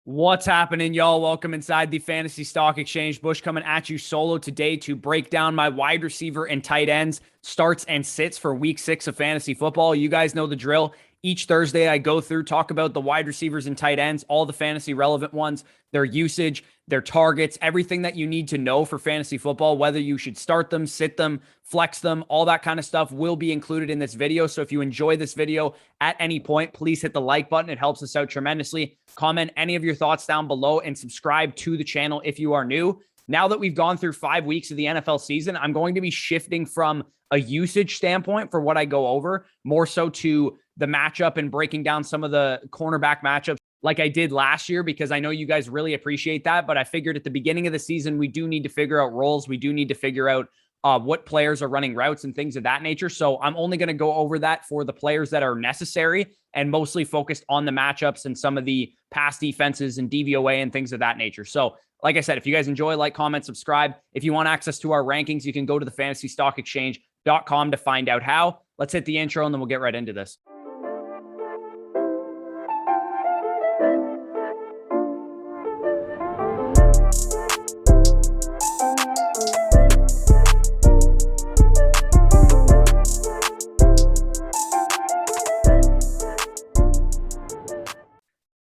What's happening, y'all? Welcome inside the Fantasy Stock Exchange. Bush coming at you solo today to break down my wide receiver and tight ends starts and sits for week 6 of fantasy football. You guys know the drill. Each Thursday, I go through, talk about the wide receivers and tight ends, all the fantasy relevant ones, their usage, their targets, everything that you need to know for fantasy football, whether you should start them, sit them, flex them, all that kind of stuff will be included in this video. So if you enjoy this video at any point, please hit the like button. It helps us out tremendously. Comment any of your thoughts down below and subscribe to the channel if you are new. Now that we've gone through 5 weeks of the NFL season, I'm going to be shifting from a usage standpoint for what I go over, more so to the matchup and breaking down some of the cornerback matchups like I did last year, because I know you guys really appreciate that. But I figured at the beginning of the season, we do need to figure out roles. We do need to figure out what players are running routes and things of that nature. So I'm only going to go over that for the players that are necessary and mostly focused on the matchups and some of the pass defenses and DVOA and things of that nature. So like I said, if you guys enjoy, like, comment, subscribe. If you want access to our rankings, you can go to the fantasystockexchange.com to find out how. Let's hit the intro and then we'll get right into this.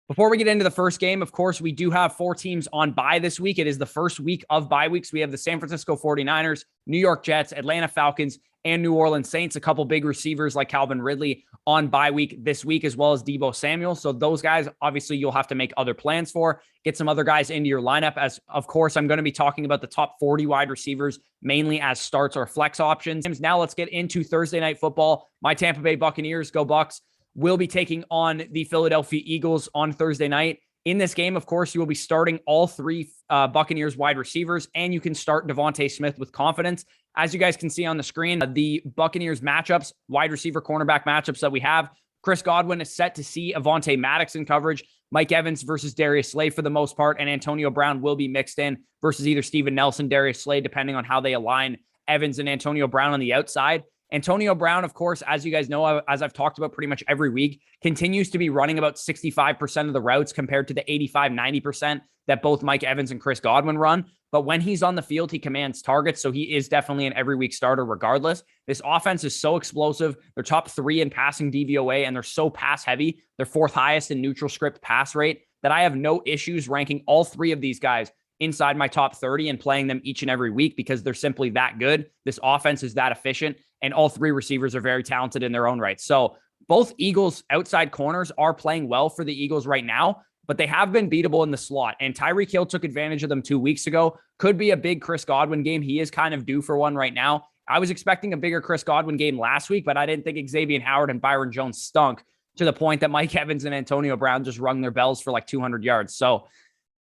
Before we get into the first game, of course, we do have 4 teams on bye this week. It is the first week of bye weeks. We have the San Francisco 49ers, New York Jets, Atlanta Falcons, and New Orleans Saints. A couple big receivers like Calvin Ridley on bye week this week, as well as Deebo Samuel. So those guys, obviously, you'll have to make other plans for. Get some other guys into your lineup. As, of course, I'm going to be talking about the top 40 wide receivers, mainly as starts or flex options. Now let's get into Thursday Night Football. My Tampa Bay Buccaneers, go Bucs, will be taking on the Philadelphia Eagles on Thursday night. In this game, of course, you will be starting all 3 Buccaneers wide receivers, and you can start Devontae Smith with confidence. As you guys can see on the screen, the Buccaneers matchups, wide receiver cornerback matchups that we have, Chris Godwin is set to see Avonte Maddox in coverage, Mike Evans versus Darius Slay for the most part, and Antonio Brown will be mixed in versus either Steven Nelson, Darius Slay, depending on how they align Evans and Antonio Brown on the outside. Antonio Brown, of course, as you guys know, as I've talked about pretty much every week, continues to be running about 65% of the routes compared to the 85-90% that both Mike Evans and Chris Godwin run. But when he's on the field, he commands targets, so he is definitely an every week starter regardless. This offense is so explosive. They're top 3 in passing DVOA, and they're so pass heavy. They're 4th highest in neutral script pass rate that I have no issues ranking all 3 of these guys inside my top 30 and playing them each and every week because they're simply that good. This offense is that efficient, and all 3 receivers are very talented in their own right. So both Eagles outside corners are playing well for the Eagles right now, but they have been beatable in the slot. And Tyreek Hill took advantage of them 2 weeks ago. Could be a big Chris Godwin game. He is kind of due for one right now. I was expecting a bigger Chris Godwin game last week, but I didn't think Xavier Howard and Byron Jones stunk to the point that Mike Evans and Antonio Brown just rung their bells for like 200 yards. So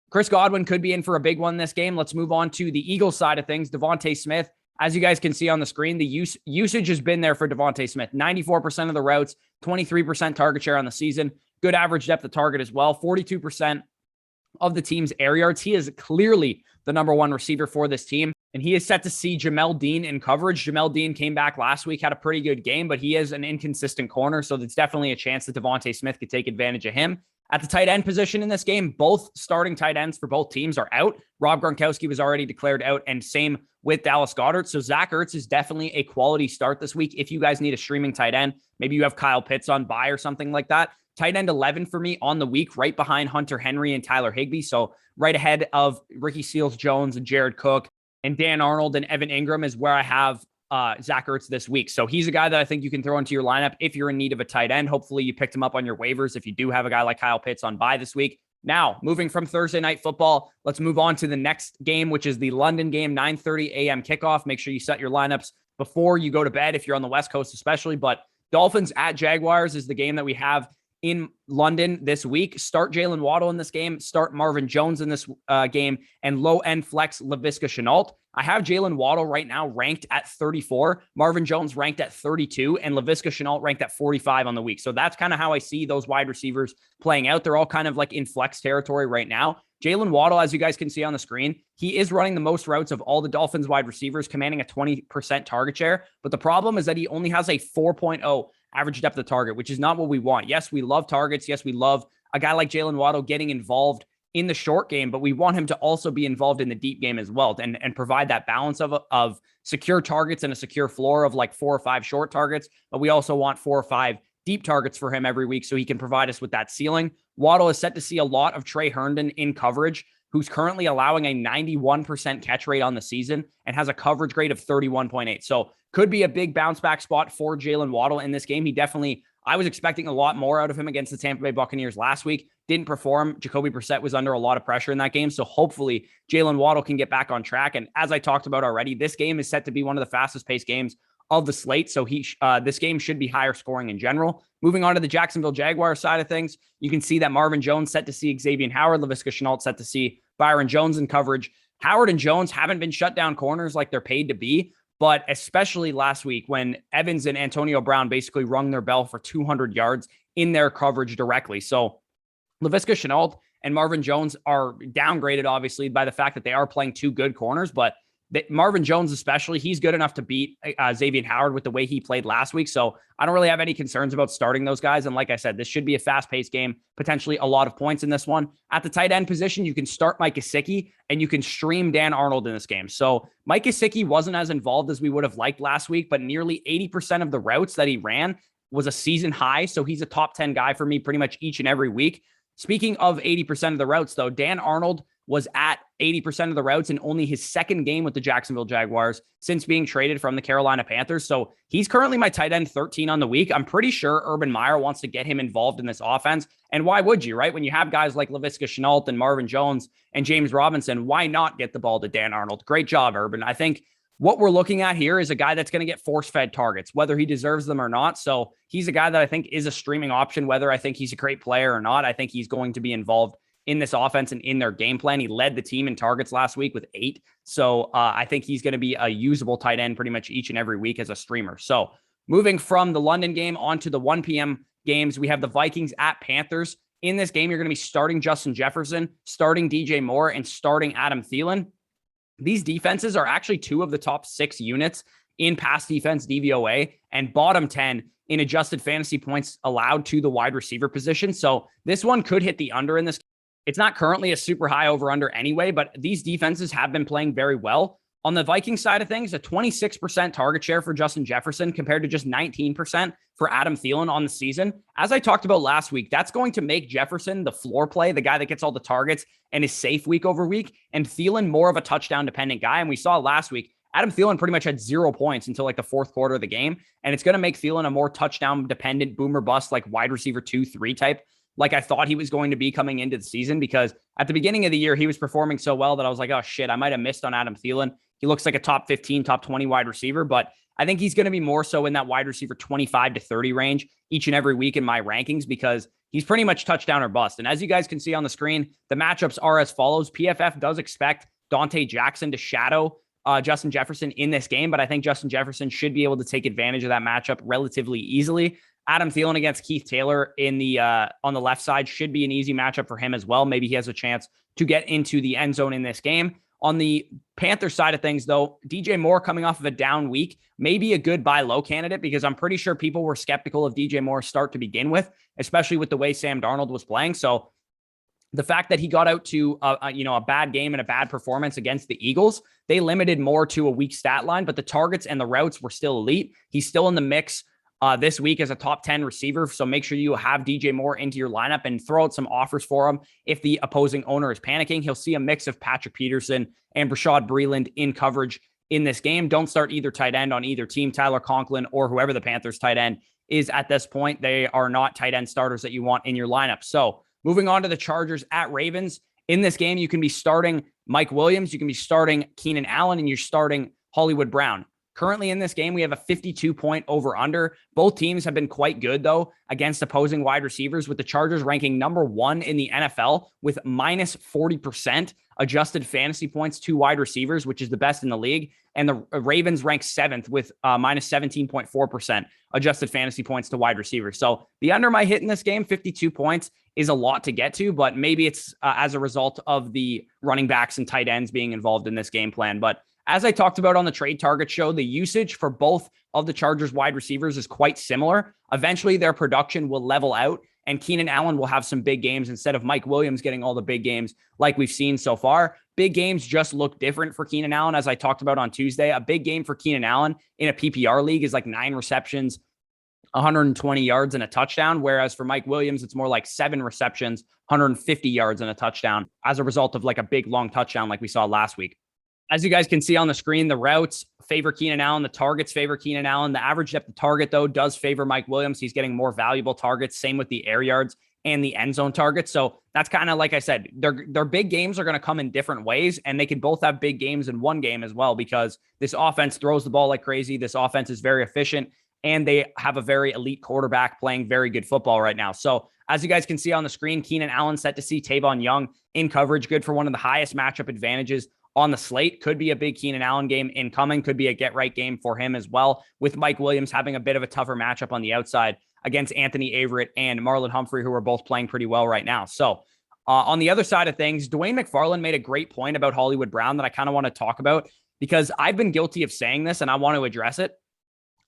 Chris Godwin could be in for a big one this game. Let's move on to the Eagles side of things. Devontae Smith, as you guys can see on the screen, the usage has been there for Devontae Smith. 94% of the routes, 23% target share on the season. Good average depth of target as well. 42% of the team's air yards. He is clearly the number 1 receiver for this team, and he is set to see Jamel Dean in coverage. Jamel Dean came back last week, had a pretty good game, but he is an inconsistent corner, so there's definitely a chance that Devontae Smith could take advantage of him. At the tight end position in this game, both starting tight ends for both teams are out. Rob Gronkowski was already declared out, and same with Dallas Goedert. So Zach Ertz is definitely a quality start this week. If you guys need a streaming tight end, maybe you have Kyle Pitts on bye or something like that. Tight end 11 for me on the week, right behind Hunter Henry and Tyler Higbee. So right ahead of Ricky Seals-Jones and Jared Cook and Dan Arnold and Evan Ingram is where I have Zach Ertz this week. So he's a guy that I think you can throw into your lineup if you're in need of a tight end. Hopefully you picked him up on your waivers if you do have a guy like Kyle Pitts on bye this week. Now, moving from Thursday Night Football, let's move on to the next game, which is the London game, 9:30 a.m. kickoff. Make sure you set your lineups before you go to bed if you're on the West Coast especially. But Dolphins at Jaguars is the game that we have in London this week. Start Jalen Waddle in this game, start Marvin Jones in this game, and low-end flex Laviska Shenault. I have Jalen Waddle right now ranked at 34, Marvin Jones ranked at 32, and Laviska Shenault ranked at 45 on the week. So that's kind of how I see those wide receivers playing out. They're all kind of like in flex territory right now. Jalen Waddle, as you guys can see on the screen, he is running the most routes of all the Dolphins wide receivers, commanding a 20% target share. But the problem is that he only has a 4.0 average depth of target, which is not what we want. Yes, we love targets. Yes, we love a guy like Jalen Waddle getting involved in the short game, but we want him to also be involved in the deep game as well and provide that balance of secure targets and a secure floor of like 4 or 5 short targets. But we also want 4 or 5 deep targets for him every week so he can provide us with that ceiling. Waddle is set to see a lot of Trey Herndon in coverage, who's currently allowing a 91% catch rate on the season and has a coverage grade of 31.8. So could be a big bounce back spot for Jalen Waddle in this game. I was expecting a lot more out of him against the Tampa Bay Buccaneers last week. Didn't perform. Jacoby Brissett was under a lot of pressure in that game. So hopefully Jalen Waddle can get back on track. And as I talked about already, this game is set to be one of the fastest paced games of the slate. So this game should be higher scoring in general. Moving on to the Jacksonville Jaguars side of things, you can see that Marvin Jones set to see Xavier Howard, Laviska Shenault set to see Byron Jones in coverage. Howard and Jones haven't been shut down corners like they're paid to be, but especially last week when Evans and Antonio Brown basically rung their bell for 200 yards in their coverage directly. So Laviska Shenault and Marvin Jones are downgraded, obviously, by the fact that they are playing 2 good corners, but Marvin Jones especially, he's good enough to beat Xavier Howard with the way he played last week. So I don't really have any concerns about starting those guys. And like I said, this should be a fast-paced game, potentially a lot of points in this one. At the tight end position, you can start Mike Gesicki and you can stream Dan Arnold in this game. So Mike Gesicki wasn't as involved as we would have liked last week, but nearly 80% of the routes that he ran was a season high. So he's a top 10 guy for me pretty much each and every week. Speaking of 80% of the routes, though, Dan Arnold was at 80% of the routes in only his second game with the Jacksonville Jaguars since being traded from the Carolina Panthers. So he's currently my tight end 13 on the week. I'm pretty sure Urban Meyer wants to get him involved in this offense. And why would you, right? When you have guys like Laviska Shenault and Marvin Jones and James Robinson, why not get the ball to Dan Arnold? Great job, Urban. I think what we're looking at here is a guy that's going to get force-fed targets, whether he deserves them or not. So he's a guy that I think is a streaming option, whether I think he's a great player or not. I think he's going to be involved in this offense and in their game plan. He led the team in targets last week with 8. So I think he's going to be a usable tight end pretty much each and every week as a streamer. So moving from the London game onto the 1 p.m. games, we have the Vikings at Panthers. In this game, you're going to be starting Justin Jefferson, starting DJ Moore, and starting Adam Thielen. These defenses are actually 2 of the top 6 units in pass defense DVOA and bottom 10 in adjusted fantasy points allowed to the wide receiver position. So this one could hit the under in this. It's not currently a super high over-under anyway, but these defenses have been playing very well. On the Vikings side of things, a 26% target share for Justin Jefferson compared to just 19% for Adam Thielen on the season. As I talked about last week, that's going to make Jefferson the floor play, the guy that gets all the targets and is safe week over week, and Thielen more of a touchdown-dependent guy. And we saw last week, Adam Thielen pretty much had 0 points until like the 4th quarter of the game, and it's going to make Thielen a more touchdown-dependent, boomer-bust, like wide receiver 2-3 type, like I thought he was going to be coming into the season, because at the beginning of the year, he was performing so well that I was like, oh shit, I might have missed on Adam Thielen. He looks like a top 15, top 20 wide receiver, but I think he's going to be more so in that wide receiver 25 to 30 range each and every week in my rankings, because he's pretty much touchdown or bust. And as you guys can see on the screen, the matchups are as follows. PFF does expect Dante Jackson to shadow Justin Jefferson in this game, but I think Justin Jefferson should be able to take advantage of that matchup relatively easily. Adam Thielen against Keith Taylor in the on the left side should be an easy matchup for him as well. Maybe he has a chance to get into the end zone in this game. On the Panthers side of things, though, DJ Moore coming off of a down week may be a good buy low candidate, because I'm pretty sure people were skeptical of DJ Moore's start to begin with, especially with the way Sam Darnold was playing. So the fact that he got out to a bad game and a bad performance against the Eagles, they limited Moore to a weak stat line, but the targets and the routes were still elite. He's still in the mix this week as a top 10 receiver. So make sure you have DJ Moore into your lineup and throw out some offers for him. If the opposing owner is panicking, he'll see a mix of Patrick Peterson and Rashad Breeland in coverage in this game. Don't start either tight end on either team, Tyler Conklin or whoever the Panthers tight end is at this point. They are not tight end starters that you want in your lineup. So moving on to the Chargers at Ravens. In this game, you can be starting Mike Williams, you can be starting Keenan Allen, and you're starting Hollywood Brown. Currently in this game, we have a 52-point over-under. Both teams have been quite good, though, against opposing wide receivers, with the Chargers ranking number 1 in the NFL with minus 40% adjusted fantasy points to wide receivers, which is the best in the league. And the Ravens rank 7th with minus 17.4% adjusted fantasy points to wide receivers. So the under might hit in this game, 52 points is a lot to get to, but maybe it's as a result of the running backs and tight ends being involved in this game plan. But as I talked about on the Trade Target show, the usage for both of the Chargers wide receivers is quite similar. Eventually, their production will level out and Keenan Allen will have some big games instead of Mike Williams getting all the big games like we've seen so far. Big games just look different for Keenan Allen, as I talked about on Tuesday. A big game for Keenan Allen in a PPR league is like 9 receptions, 120 yards and a touchdown, whereas for Mike Williams, it's more like 7 receptions, 150 yards and a touchdown as a result of like a big long touchdown like we saw last week. As you guys can see on the screen, the routes favor Keenan Allen. The targets favor Keenan Allen. The average depth of target, though, does favor Mike Williams. He's getting more valuable targets. Same with the air yards and the end zone targets. So that's kind of, like I said, their big games are going to come in different ways, and they can both have big games in one game as well, because this offense throws the ball like crazy. This offense is very efficient, and they have a very elite quarterback playing very good football right now. So as you guys can see on the screen, Keenan Allen set to see Tavon Young in coverage, good for one of the highest matchup advantages on the slate. Could be a big Keenan Allen game incoming. Could be a get-right game for him as well, with Mike Williams having a bit of a tougher matchup on the outside against Anthony Averett and Marlon Humphrey, who are both playing pretty well right now. So on the other side of things, Dwayne McFarland made a great point about Hollywood Brown that I kind of want to talk about, because I've been guilty of saying this and I want to address it.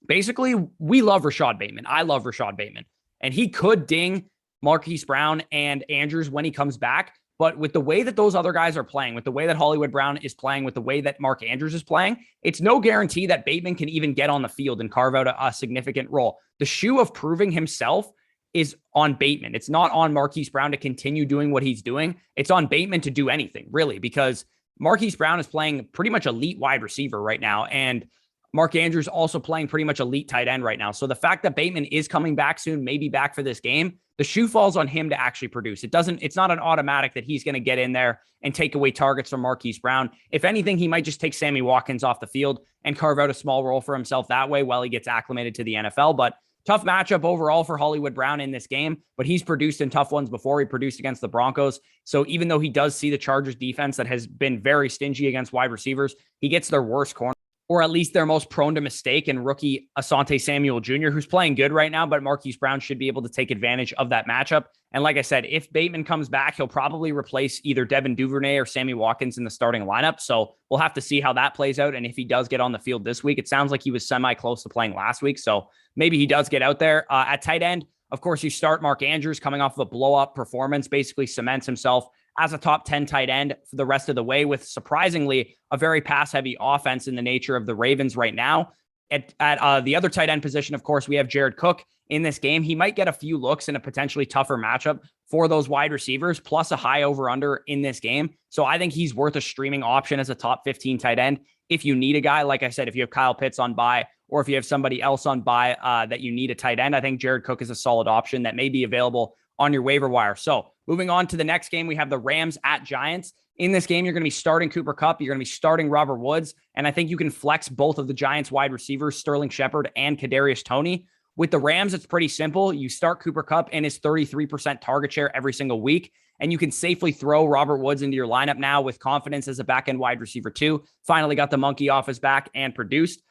Basically, we love Rashad Bateman. I love Rashad Bateman, and he could ding Marquise Brown and Andrews when he comes back. But with the way that those other guys are playing, with the way that Hollywood Brown is playing, with the way that Mark Andrews is playing, it's no guarantee that Bateman can even get on the field and carve out a significant role. The shoe of proving himself is on Bateman. It's not on Marquise Brown to continue doing what he's doing. It's on Bateman to do anything, really, because Marquise Brown is playing pretty much elite wide receiver right now, and Mark Andrews also playing pretty much elite tight end right now. So the fact that Bateman is coming back soon, maybe back for this game, the shoe falls on him to actually produce. It's not an automatic that he's going to get in there and take away targets from Marquise Brown. If anything, he might just take Sammy Watkins off the field and carve out a small role for himself that way while he gets acclimated to the NFL. But tough matchup overall for Hollywood Brown in this game, but he's produced in tough ones before. He produced against the Broncos. So even though he does see the Chargers defense that has been very stingy against wide receivers, he gets their worst corner, or at least they're most prone to mistake, and rookie Asante Samuel Jr., who's playing good right now, but Marquise Brown should be able to take advantage of that matchup. And like I said, if Bateman comes back, he'll probably replace either Devin Duvernay or Sammy Watkins in the starting lineup. So we'll have to see how that plays out. And if he does get on the field this week, it sounds like he was semi-close to playing last week. So maybe he does get out there. At tight end, of course, you start Mark Andrews coming off of a blow-up performance, basically cements himself as a top 10 tight end for the rest of the way, with surprisingly a very pass-heavy offense in the nature of the Ravens right now. At the other tight end position, of course, we have Jared Cook in this game. He might get a few looks in a potentially tougher matchup for those wide receivers, plus a high over-under in this game. So I think he's worth a streaming option as a top 15 tight end. If you need a guy, like I said, if you have Kyle Pitts on bye, or if you have somebody else on bye that you need a tight end, I think Jared Cook is a solid option that may be available on your waiver wire. So moving on to the next game, we have the Rams at Giants. In this game, you're going to be starting Cooper Kupp. You're going to be starting Robert Woods. And I think you can flex both of the Giants wide receivers, Sterling Shepard and Kadarius Toney. With the Rams, it's pretty simple. You start Cooper Kupp and his 33% target share every single week, and you can safely throw Robert Woods into your lineup now with confidence as a back-end wide receiver too. Finally got the monkey off his back and produced.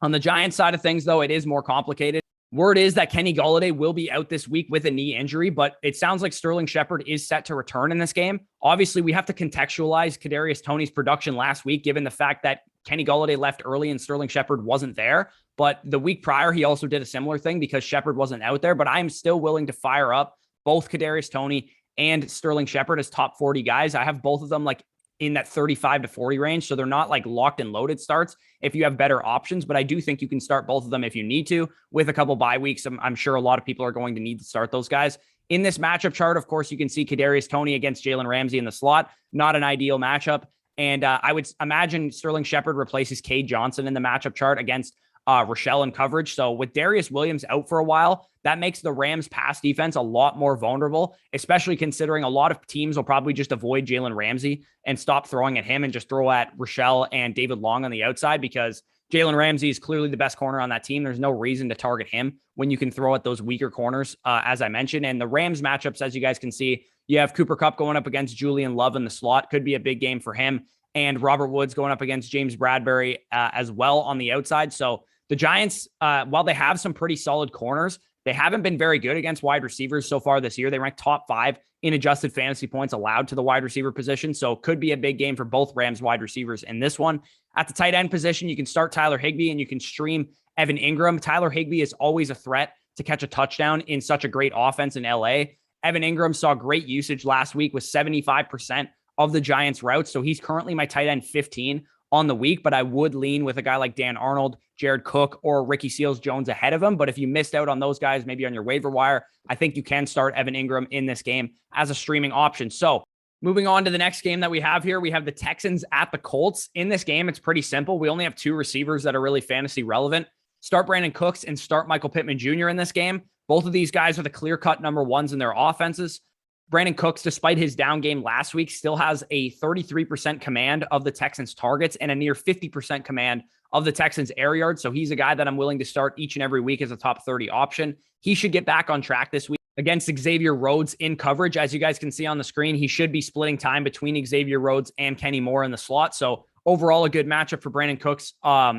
On the Giants side of things, though, it is more complicated. Word is that Kenny Golladay will be out this week with a knee injury, but it sounds like Sterling Shepard is set to return in this game. Obviously, we have to contextualize Kadarius Toney's production last week, given the fact that Kenny Golladay left early and Sterling Shepard wasn't there. But the week prior, he also did a similar thing because Shepard wasn't out there. But I'm still willing to fire up both Kadarius Toney and Sterling Shepard as top 40 guys. I have both of them like in that 35 to 40 range. So they're not like locked and loaded starts if you have better options, but I do think you can start both of them if you need to with a couple bye weeks. I'm sure a lot of people are going to need to start those guys. In this matchup chart, of course, you can see Kadarius Toney against Jalen Ramsey in the slot. Not an ideal matchup. And I would imagine Sterling Shepard replaces Cade Johnson in the matchup chart against Rochelle in coverage. So with Darius Williams out for a while, that makes the Rams pass defense a lot more vulnerable, especially considering a lot of teams will probably just avoid Jalen Ramsey and stop throwing at him and just throw at Rochelle and David Long on the outside, because Jalen Ramsey is clearly the best corner on that team. There's no reason to target him when you can throw at those weaker corners, as I mentioned. And the Rams matchups, as you guys can see, you have Cooper Kupp going up against Julian Love in the slot. Could be a big game for him. And Robert Woods going up against James Bradbury as well on the outside. So the Giants, while they have some pretty solid corners, they haven't been very good against wide receivers so far this year. They rank top 5 in adjusted fantasy points allowed to the wide receiver position. So could be a big game for both Rams wide receivers in this one. At the tight end position, you can start Tyler Higbee and you can stream Evan Ingram. Tyler Higbee is always a threat to catch a touchdown in such a great offense in LA. Evan Ingram saw great usage last week with 75% of the Giants' routes. So he's currently my tight end 15 on the week, but I would lean with a guy like Dan Arnold, Jared Cook, or Ricky Seals-Jones ahead of him. But if you missed out on those guys, maybe on your waiver wire, I think you can start Evan Ingram in this game as a streaming option. So moving on to the next game that we have here, we have the Texans at the Colts. In this game, it's pretty simple. We only have two receivers that are really fantasy relevant. Start Brandon Cooks and start Michael Pittman Jr. in this game. Both of these guys are the clear-cut number ones in their offenses. Brandon Cooks, despite his down game last week, still has a 33% command of the Texans' targets and a near 50% command of the Texans' air yards. So he's a guy that I'm willing to start each and every week as a top 30 option. He should get back on track this week against Xavier Rhodes in coverage. As you guys can see on the screen, he should be splitting time between Xavier Rhodes and Kenny Moore in the slot. So overall, a good matchup for Brandon Cooks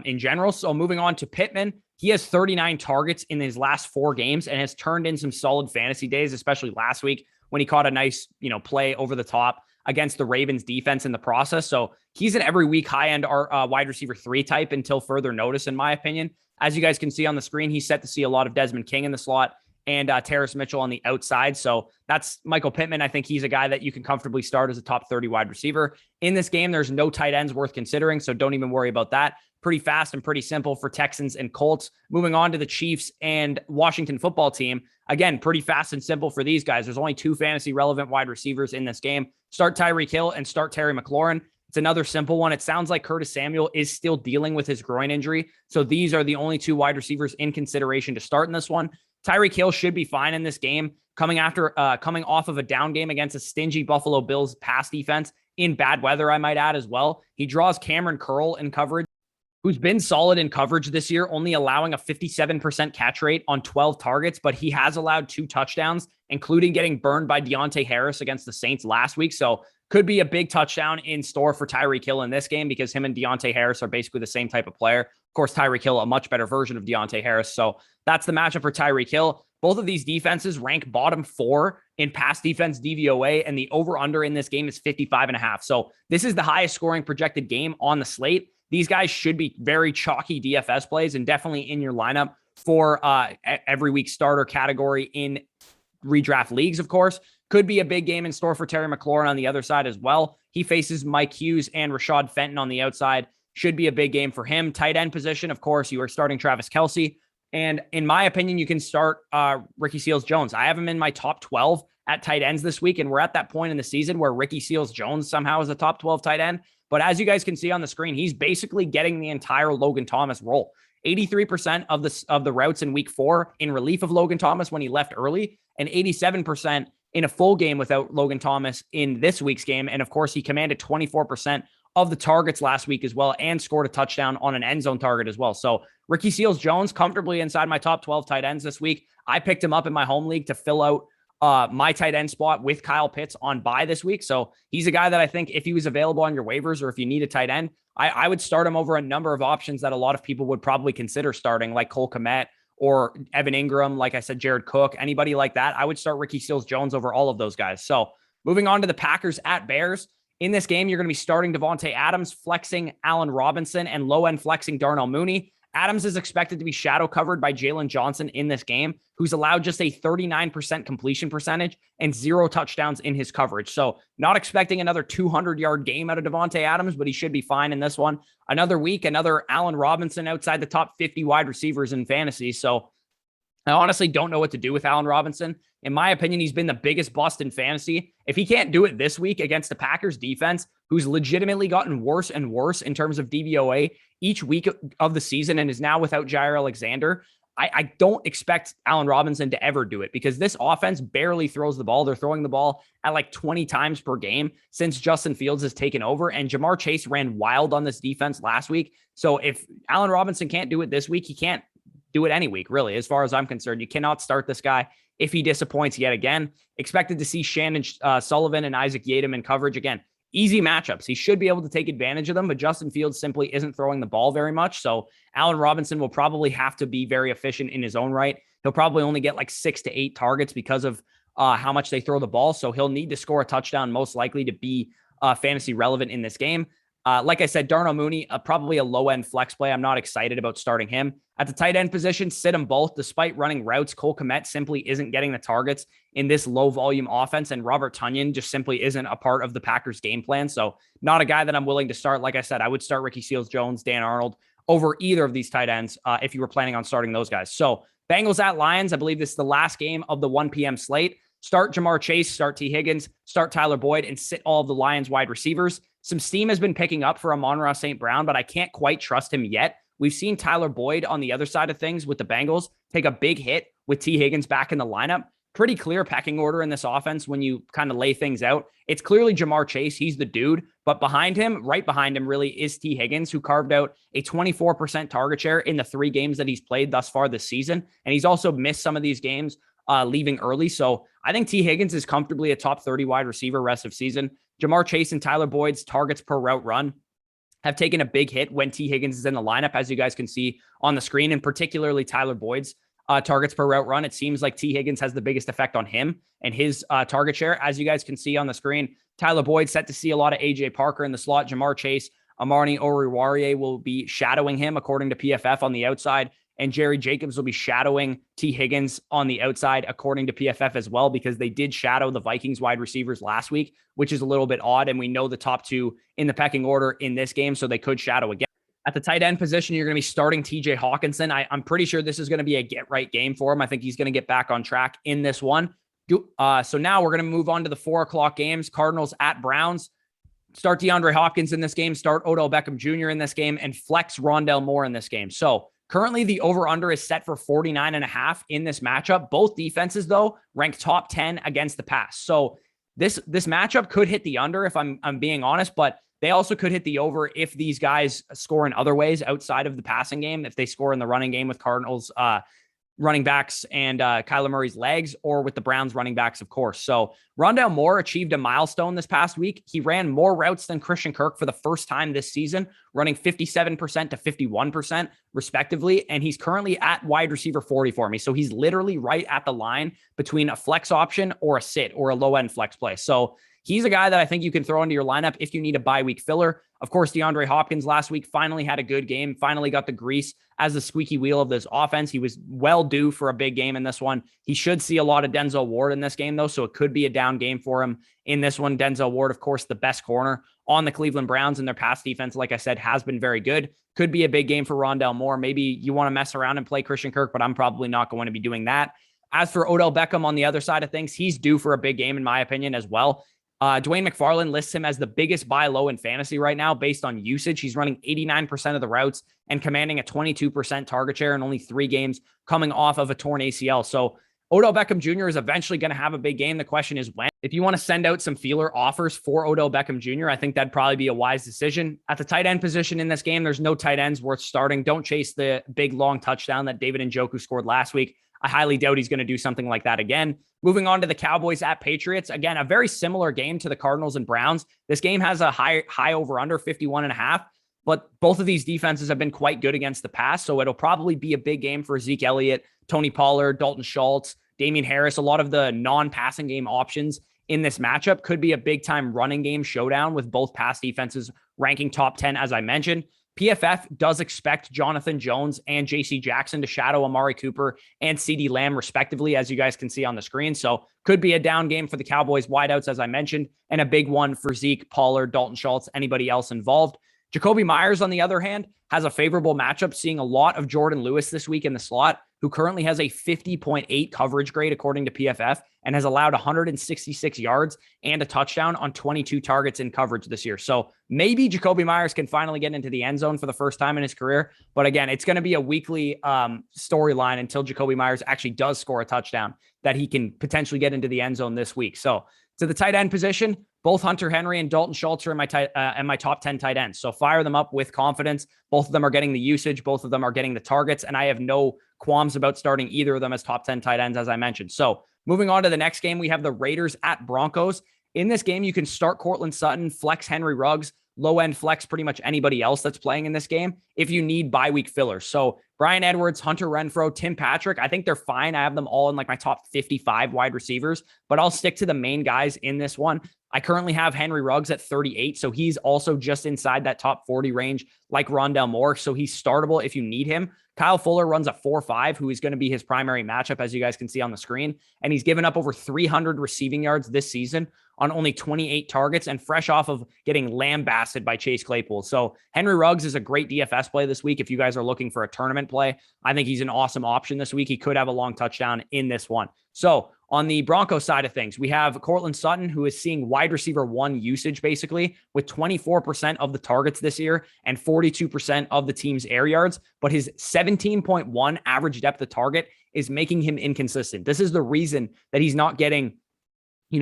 in general. So moving on to Pittman, he has 39 targets in his last 4 games and has turned in some solid fantasy days, especially last week when he caught a nice, play over the top against the Ravens defense in the process. So he's an every week high-end wide receiver 3 type until further notice, in my opinion. As you guys can see on the screen, he's set to see a lot of Desmond King in the slot and Terrace Mitchell on the outside. So that's Michael Pittman. I think he's a guy that you can comfortably start as a top 30 wide receiver. In this game, there's no tight ends worth considering, so don't even worry about that. Pretty fast and pretty simple for Texans and Colts. Moving on to the Chiefs and Washington football team. Again, pretty fast and simple for these guys. There's only 2 fantasy relevant wide receivers in this game. Start Tyreek Hill and start Terry McLaurin. It's another simple one. It sounds like Curtis Samuel is still dealing with his groin injury. So these are the only 2 wide receivers in consideration to start in this one. Tyreek Hill should be fine in this game, coming off of a down game against a stingy Buffalo Bills pass defense in bad weather, I might add as well. He draws Cameron Curl in coverage, who's been solid in coverage this year, only allowing a 57% catch rate on 12 targets, but he has allowed 2 touchdowns, including getting burned by Deontay Harris against the Saints last week. So could be a big touchdown in store for Tyreek Hill in this game because him and Deontay Harris are basically the same type of player. Of course, Tyreek Hill, a much better version of Deontay Harris. So that's the matchup for Tyreek Hill. Both of these defenses rank bottom 4 in pass defense DVOA, and the over-under in this game is 55.5. So this is the highest scoring projected game on the slate. These guys should be very chalky DFS plays and definitely in your lineup for every week starter category in redraft leagues, of course. Could be a big game in store for Terry McLaurin on the other side as well. He faces Mike Hughes and Rashad Fenton on the outside. Should be a big game for him. Tight end position, of course, you are starting Travis Kelce. And in my opinion, you can start Ricky Seals-Jones. I have him in my top 12 at tight ends this week, and we're at that point in the season where Ricky Seals-Jones somehow is a top 12 tight end. But as you guys can see on the screen, he's basically getting the entire Logan Thomas role. 83% of the routes in week 4 in relief of Logan Thomas when he left early, and 87% in a full game without Logan Thomas in this week's game. And of course, he commanded 24% of the targets last week as well and scored a touchdown on an end zone target as well. So Ricky Seals-Jones comfortably inside my top 12 tight ends this week. I picked him up in my home league to fill out my tight end spot with Kyle Pitts on bye this week. So he's a guy that I think if he was available on your waivers or if you need a tight end, I would start him over a number of options that a lot of people would probably consider starting, like Cole Kmet or Evan Ingram, like I said, Jared Cook, anybody like that. I would start Ricky Seals-Jones over all of those guys. So moving on to the Packers at Bears. In this game, you're going to be starting Devontae Adams, flexing Allen Robinson, and low-end flexing Darnell Mooney. Adams is expected to be shadow covered by Jalen Johnson in this game, who's allowed just a 39% completion percentage and 0 touchdowns in his coverage. So not expecting another 200-yard game out of Devontae Adams, but he should be fine in this one. Another week, another Allen Robinson outside the top 50 wide receivers in fantasy. So I honestly don't know what to do with Allen Robinson. In my opinion, he's been the biggest bust in fantasy. If he can't do it this week against the Packers defense, who's legitimately gotten worse and worse in terms of DVOA each week of the season and is now without Jair Alexander, I don't expect Allen Robinson to ever do it because this offense barely throws the ball. They're throwing the ball at like 20 times per game since Justin Fields has taken over, and Jamar Chase ran wild on this defense last week. So if Allen Robinson can't do it this week, he can't do it any week, really, as far as I'm concerned. You cannot start this guy if he disappoints yet again. Expected to see Shannon Sullivan and Isaac Yiadom in coverage. Again, easy matchups. He should be able to take advantage of them, but Justin Fields simply isn't throwing the ball very much. So Allen Robinson will probably have to be very efficient in his own right. He'll probably only get like 6 to 8 targets because of how much they throw the ball. So he'll need to score a touchdown, most likely, to be fantasy relevant in this game. Like I said, Darnell Mooney, probably a low-end flex play. I'm not excited about starting him. At the tight end position, sit them both. Despite running routes, Cole Kmet simply isn't getting the targets in this low volume offense, and Robert Tonyan just simply isn't a part of the Packers game plan. So not a guy that I'm willing to start. Like I said, I would start Ricky Seals-Jones, Dan Arnold over either of these tight ends if you were planning on starting those guys. So Bengals at Lions, I believe this is the last game of the 1 p.m. slate. Start Jamar Chase, start T. Higgins, start Tyler Boyd, and sit all of the Lions wide receivers. Some steam has been picking up for Amon-Ra St. Brown, but I can't quite trust him yet. We've seen Tyler Boyd on the other side of things with the Bengals take a big hit with T. Higgins back in the lineup. Pretty clear pecking order in this offense when you kind of lay things out. It's clearly Jamar Chase. He's the dude. But behind him, right behind him really is T. Higgins, who carved out a 24% target share in the 3 games that he's played thus far this season. And he's also missed some of these games leaving early. So I think T. Higgins is comfortably a top 30 wide receiver rest of season. Jamar Chase and Tyler Boyd's targets per route run have taken a big hit when T. Higgins is in the lineup, as you guys can see on the screen, and particularly Tyler Boyd's targets per route run. It seems like T. Higgins has the biggest effect on him and his target share. As you guys can see on the screen, Tyler Boyd set to see a lot of A.J. Parker in the slot. Jamar Chase, Amani Oruwariye will be shadowing him, according to PFF, on the outside. And Jerry Jacobs will be shadowing T. Higgins on the outside, according to PFF as well, because they did shadow the Vikings wide receivers last week, which is a little bit odd. And we know the top 2 in the pecking order in this game, so they could shadow again. At the tight end position, you're going to be starting TJ Hawkinson. I'm pretty sure this is going to be a get-right game for him. I think he's going to get back on track in this one. So now we're going to move on to the 4 o'clock games. Cardinals at Browns. Start DeAndre Hopkins in this game. Start Odell Beckham Jr. in this game. And flex Rondale Moore in this game. So currently, the over-under is set for 49.5 in this matchup. Both defenses, though, rank top 10 against the pass. So this matchup could hit the under, if I'm being honest, but they also could hit the over if these guys score in other ways outside of the passing game, if they score in the running game with Cardinals running backs and Kyler Murray's legs, or with the Browns running backs, of course. So Rondale Moore achieved a milestone this past week. He ran more routes than Christian Kirk for the first time this season, running 57% to 51% respectively. And he's currently at wide receiver 40 for me. So he's literally right at the line between a flex option or a sit or a low end flex play. So he's a guy that I think you can throw into your lineup if you need a bye week filler. Of course, DeAndre Hopkins last week finally had a good game, finally got the grease as the squeaky wheel of this offense. He was well due for a big game in this one. He should see a lot of Denzel Ward in this game, though, so it could be a down game for him in this one. Denzel Ward, of course, the best corner on the Cleveland Browns, and their pass defense, like I said, has been very good. Could be a big game for Rondale Moore. Maybe you want to mess around and play Christian Kirk, but I'm probably not going to be doing that. As for Odell Beckham on the other side of things, he's due for a big game, in my opinion, as well. Dwayne McFarland lists him as the biggest buy low in fantasy right now based on usage. He's running 89% of the routes and commanding a 22% target share in only 3 games coming off of a torn ACL. So Odell Beckham Jr. is eventually going to have a big game. The question is when. If you want to send out some feeler offers for Odell Beckham Jr., I think that'd probably be a wise decision. At the tight end position in this game, there's no tight ends worth starting. Don't chase the big long touchdown that David Njoku scored last week. I highly doubt he's going to do something like that again. Moving on to the Cowboys at Patriots. Again, a very similar game to the Cardinals and Browns. This game has a high over under 51.5, but both of these defenses have been quite good against the pass. So it'll probably be a big game for Zeke Elliott, Tony Pollard, Dalton Schultz, Damian Harris. A lot of the non-passing game options in this matchup could be a big time running game showdown with both pass defenses ranking top 10, as I mentioned. PFF does expect Jonathan Jones and JC Jackson to shadow Amari Cooper and CeeDee Lamb respectively, as you guys can see on the screen. So could be a down game for the Cowboys wideouts, as I mentioned, and a big one for Zeke, Pollard, Dalton Schultz, anybody else involved. Jacoby Myers, on the other hand, has a favorable matchup, seeing a lot of Jordan Lewis this week in the slot, who currently has a 50.8 coverage grade according to PFF and has allowed 166 yards and a touchdown on 22 targets in coverage this year. So maybe Jacoby Myers can finally get into the end zone for the first time in his career. But again, it's going to be a weekly storyline until Jacoby Myers actually does score a touchdown that he can potentially get into the end zone this week. So to the tight end position, both Hunter Henry and Dalton Schultz are in my top 10 tight ends. So fire them up with confidence. Both of them are getting the usage. Both of them are getting the targets. And I have no qualms about starting either of them as top 10 tight ends, as I mentioned. So moving on to the next game, we have the Raiders at Broncos. In this game, you can start Cortland Sutton, flex Henry Ruggs, low end flex pretty much anybody else that's playing in this game if you need bye week fillers. So Bryan Edwards, Hunter Renfrow, Tim Patrick, I think they're fine. I have them all in like my top 55 wide receivers, but I'll stick to the main guys in this one. I currently have Henry Ruggs at 38, so he's also just inside that top 40 range like Rondale Moore, so he's startable if you need him. Kyle Fuller runs a 4.5, who is going to be his primary matchup, as you guys can see on the screen, and he's given up over 300 receiving yards this season on only 28 targets and fresh off of getting lambasted by Chase Claypool. So Henry Ruggs is a great DFS play this week. If you guys are looking for a tournament play, I think he's an awesome option this week. He could have a long touchdown in this one. So on the Broncos side of things, we have Courtland Sutton, who is seeing wide receiver 1 usage basically with 24% of the targets this year and 42% of the team's air yards, but his 17.1 average depth of target is making him inconsistent. This is the reason that he's not getting,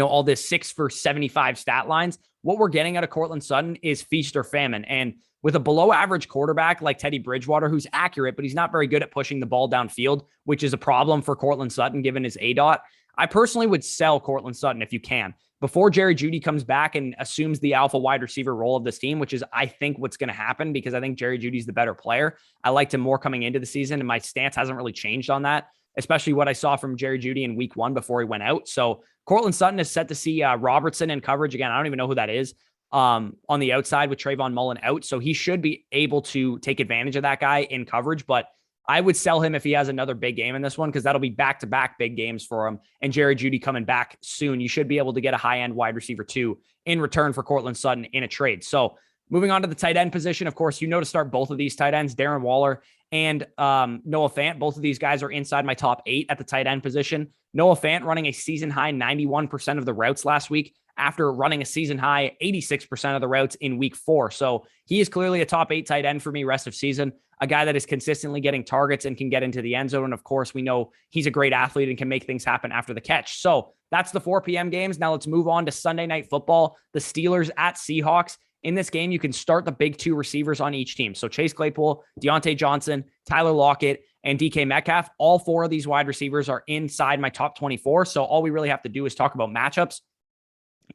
all this 6 for 75 stat lines. What we're getting out of Courtland Sutton is feast or famine. And with a below average quarterback like Teddy Bridgewater, who's accurate, but he's not very good at pushing the ball downfield, which is a problem for Courtland Sutton given his ADOT. I personally would sell Courtland Sutton if you can before Jerry Jeudy comes back and assumes the alpha wide receiver role of this team, which is, I think, what's going to happen because I think Jerry Jeudy's the better player. I liked him more coming into the season, and my stance hasn't really changed on that, especially what I saw from Jerry Jeudy in week 1 before he went out. So Courtland Sutton is set to see Robertson in coverage. Again, I don't even know who that is on the outside with Trayvon Mullen out. So he should be able to take advantage of that guy in coverage, but I would sell him if he has another big game in this one because that'll be back-to-back big games for him. And Jerry Jeudy coming back soon. You should be able to get a high-end wide receiver 2 in return for Courtland Sutton in a trade. So moving on to the tight end position, of course, to start both of these tight ends, Darren Waller and Noah Fant. Both of these guys are inside my top 8 at the tight end position. Noah Fant running a season-high 91% of the routes last week after running a season-high 86% of the routes in week 4. So he is clearly a top 8 tight end for me rest of season, a guy that is consistently getting targets and can get into the end zone. And of course, we know he's a great athlete and can make things happen after the catch. So that's the 4 p.m. games. Now let's move on to Sunday Night Football, the Steelers at Seahawks. In this game, you can start the big 2 receivers on each team. So Chase Claypool, Deontay Johnson, Tyler Lockett, and DK Metcalf. All 4 of these wide receivers are inside my top 24. So all we really have to do is talk about matchups.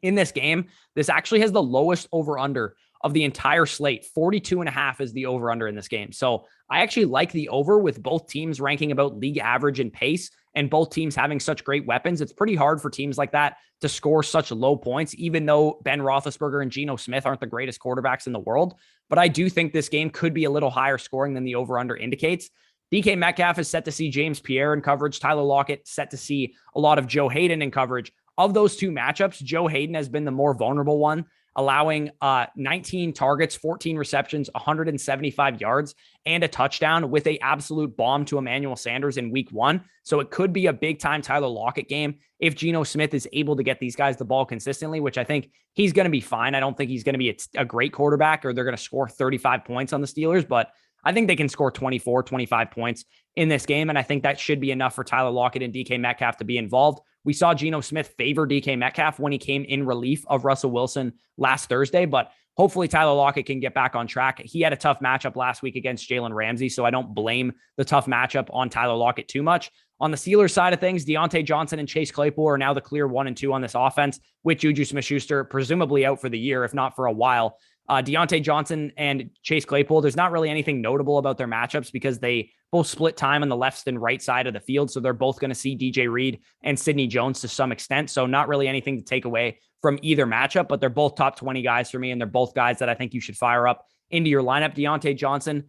In this game, this actually has the lowest over-under of the entire slate. 42.5 is the over-under in this game. So I actually like the over with both teams ranking about league average in pace and both teams having such great weapons. It's pretty hard for teams like that to score such low points, even though Ben Roethlisberger and Geno Smith aren't the greatest quarterbacks in the world. But I do think this game could be a little higher scoring than the over-under indicates. DK Metcalf is set to see James Pierre in coverage. Tyler Lockett set to see a lot of Joe Hayden in coverage. Of those 2 matchups, Joe Hayden has been the more vulnerable one, allowing 19 targets, 14 receptions, 175 yards, and a touchdown with an absolute bomb to Emmanuel Sanders in week 1. So it could be a big-time Tyler Lockett game if Geno Smith is able to get these guys the ball consistently, which I think he's going to be fine. I don't think he's going to be a great quarterback or they're going to score 35 points on the Steelers, but I think they can score 24, 25 points in this game, and I think that should be enough for Tyler Lockett and DK Metcalf to be involved. We saw Geno Smith favor DK Metcalf when he came in relief of Russell Wilson last Thursday, but hopefully Tyler Lockett can get back on track. He had a tough matchup last week against Jalen Ramsey, so I don't blame the tough matchup on Tyler Lockett too much. On the Steelers side of things, Deontay Johnson and Chase Claypool are now the clear 1 and 2 on this offense, with Juju Smith-Schuster presumably out for the year, if not for a while. Deontay Johnson and Chase Claypool, there's not really anything notable about their matchups because they both split time on the left and right side of the field. So they're both going to see DJ Reed and Sidney Jones to some extent. So not really anything to take away from either matchup, but they're both top 20 guys for me. And they're both guys that I think you should fire up into your lineup. Deontay Johnson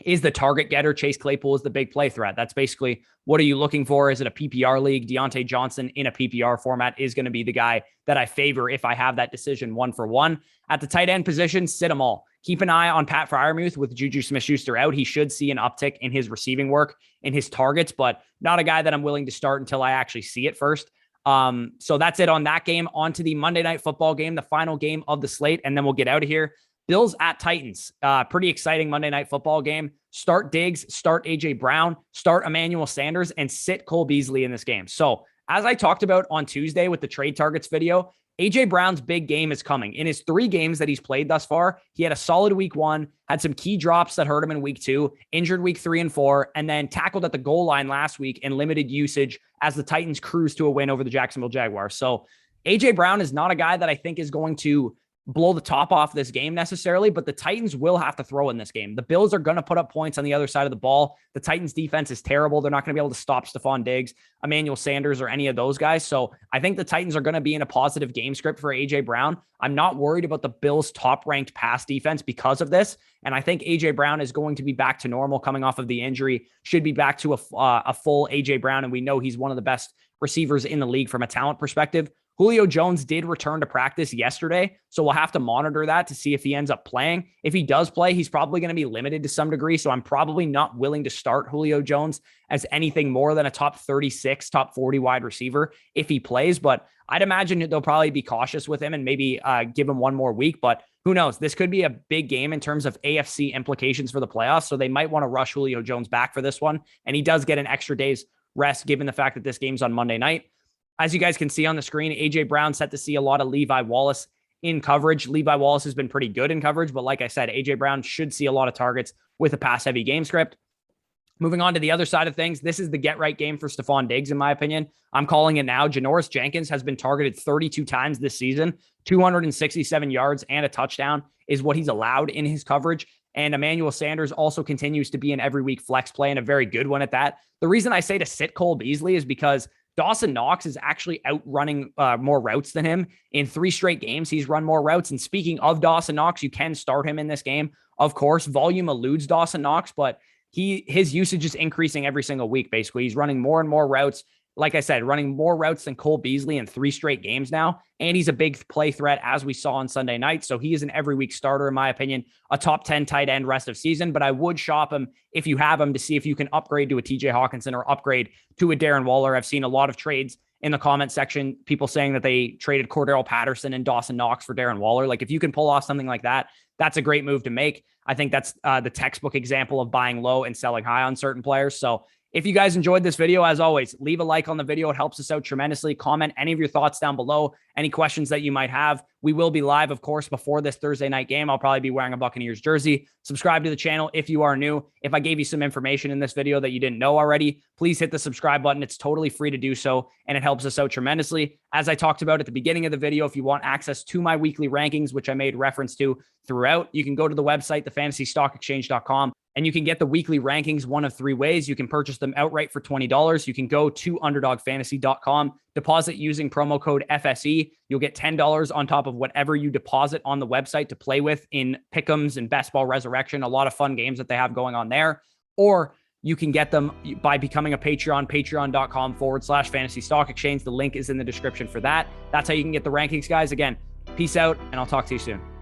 is the target getter. Chase Claypool is the big play threat. That's basically what are you looking for? Is it a PPR league? Deontay Johnson in a PPR format is going to be the guy that I favor if I have that decision 1-for-1. At the tight end position, sit them all. Keep an eye on Pat Freiermuth with Juju Smith-Schuster out. He should see an uptick in his receiving work, in his targets, but not a guy that I'm willing to start until I actually see it first. So that's it on that game. On to the Monday Night Football game, the final game of the slate, and then we'll get out of here. Bills at Titans. Pretty exciting Monday Night Football game. Start Diggs, start A.J. Brown, start Emmanuel Sanders, and sit Cole Beasley in this game. So as I talked about on Tuesday with the trade targets video, A.J. Brown's big game is coming. In his 3 games that he's played thus far, he had a solid week 1, had some key drops that hurt him in week 2, injured week 3 and 4, and then tackled at the goal line last week in limited usage as the Titans cruise to a win over the Jacksonville Jaguars. So A.J. Brown is not a guy that I think is going to blow the top off this game necessarily, but the Titans will have to throw in this game. The Bills are going to put up points on the other side of the ball. The Titans defense is terrible. They're not going to be able to stop Stephon Diggs, Emmanuel Sanders, or any of those guys. So I think the Titans are going to be in a positive game script for A.J. Brown. I'm not worried about the Bills' top-ranked pass defense because of this. And I think A.J. Brown is going to be back to normal coming off of the injury, should be back to a full A.J. Brown. And we know he's one of the best receivers in the league from a talent perspective. Julio Jones did return to practice yesterday, so we'll have to monitor that to see if he ends up playing. If he does play, he's probably going to be limited to some degree, so I'm probably not willing to start Julio Jones as anything more than a top 36, top 40 wide receiver if he plays, but I'd imagine they'll probably be cautious with him and maybe give him one more week, but who knows? This could be a big game in terms of AFC implications for the playoffs, so they might want to rush Julio Jones back for this one, and he does get an extra day's rest given the fact that this game's on Monday night. As you guys can see on the screen, A.J. Brown set to see a lot of Levi Wallace in coverage. Levi Wallace has been pretty good in coverage, but like I said, A.J. Brown should see a lot of targets with a pass-heavy game script. Moving on to the other side of things, this is the get-right game for Stephon Diggs, in my opinion. I'm calling it now. Janoris Jenkins has been targeted 32 times this season. 267 yards and a touchdown is what he's allowed in his coverage. And Emmanuel Sanders also continues to be an every-week flex play, and a very good one at that. The reason I say to sit Cole Beasley is because Dawson Knox is actually outrunning more routes than him. In 3 straight games, he's run more routes. And speaking of Dawson Knox, you can start him in this game. Of course, volume eludes Dawson Knox, but his usage is increasing every single week, basically. He's running more and more routes. Like I said, running more routes than Cole Beasley in 3 straight games now. And he's a big play threat, as we saw on Sunday night. So he is an every week starter, in my opinion, a top 10 tight end rest of season. But I would shop him if you have him to see if you can upgrade to a TJ Hawkinson or upgrade to a Darren Waller. I've seen a lot of trades in the comment section, people saying that they traded Cordell Patterson and Dawson Knox for Darren Waller. Like, if you can pull off something like that, that's a great move to make. I think that's the textbook example of buying low and selling high on certain players. So if you guys enjoyed this video, as always, leave a like on the video. It helps us out tremendously. Comment any of your thoughts down below, any questions that you might have. We will be live, of course, before this Thursday night game. I'll probably be wearing a Buccaneers jersey. Subscribe to the channel if you are new. If I gave you some information in this video that you didn't know already, please hit the subscribe button. It's totally free to do so, and it helps us out tremendously. As I talked about at the beginning of the video, if you want access to my weekly rankings, which I made reference to throughout, you can go to the website, thefantasystockexchange.com. And you can get the weekly rankings one of 3 ways. You can purchase them outright for $20. You can go to underdogfantasy.com, deposit using promo code FSE. You'll get $10 on top of whatever you deposit on the website to play with in Pick'ems and Best Ball Resurrection. A lot of fun games that they have going on there. Or you can get them by becoming a Patreon, patreon.com/fantasy stock exchange. The link is in the description for that. That's how you can get the rankings, guys. Again, peace out, and I'll talk to you soon.